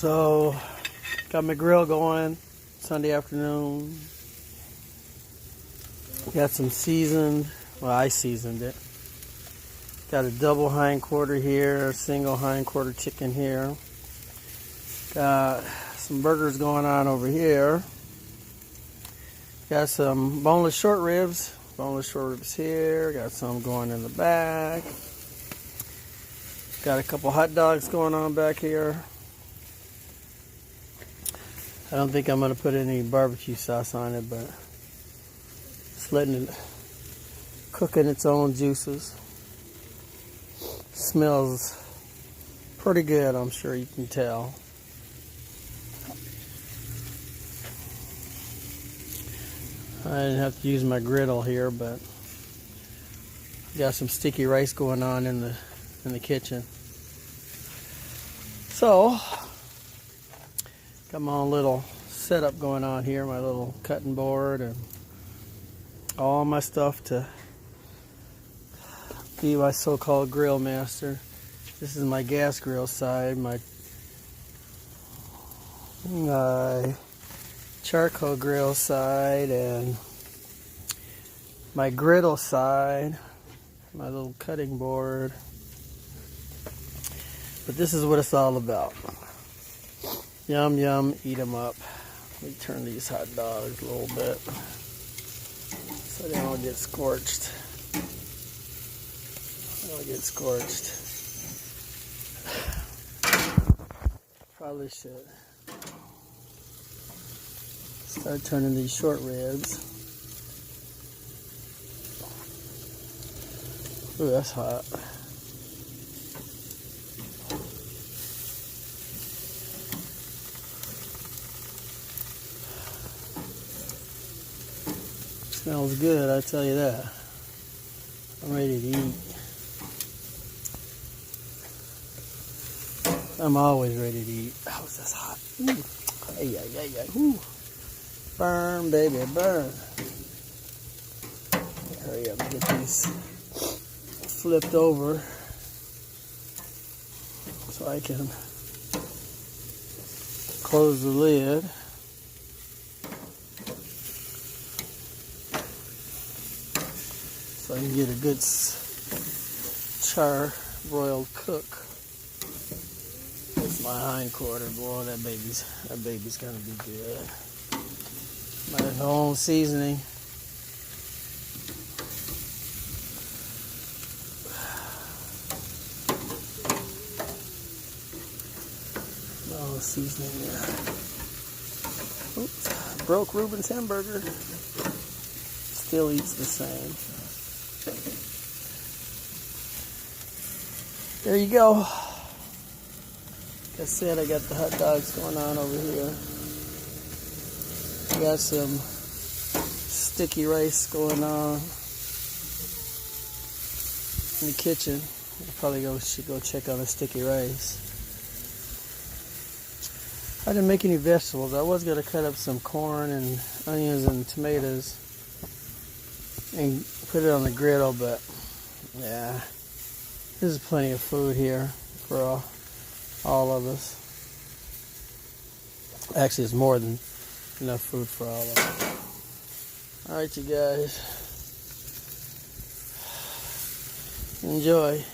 So, got my grill going Sunday afternoon. Got some seasoned, well, I seasoned it. Got a double hind quarter here, a single hind quarter chicken here. Got some burgers going on over here. Got some boneless short ribs. Boneless short ribs here. Got some going in the back. Got a couple hot dogs going on back here. I don't think I'm going to put any barbecue sauce on it, but just letting it cook in its own juices. Smells pretty good, I'm sure you can tell. I didn't have to use my griddle here, but got some sticky rice going on in the kitchen. So, got my own little setup going on here, my little cutting board and all my stuff to be my so-called grill master. This is my gas grill side, my charcoal grill side, and my griddle side, my little cutting board. But this is what it's all about. Yum, yum, eat them up. Let me turn these hot dogs a little bit so they don't get scorched. They don't get scorched. Probably should start turning these short ribs. Ooh, that's hot. Smells good, I tell you that. I'm ready to eat. I'm always ready to eat. Oh, that's hot. Ooh. Ay, ay, ay, ay. Ooh. Burn, baby, burn. Hurry up and get these flipped over so I can close the lid. So I can get a good char broiled cook. That's my hind quarter, boy. That baby's gonna be good. My own seasoning. No seasoning there. Oops, broke Reuben's hamburger. Still eats the same. There you go. Like I said, I got the hot dogs going on over here. Got some sticky rice going on in the kitchen. I probably should go check on the sticky rice. I didn't make any vegetables. I was going to cut up some corn and onions and tomatoes and put it on the griddle, but yeah, there's plenty of food here for all of us. Actually, it's more than enough food for all of us. Alright, you guys. Enjoy.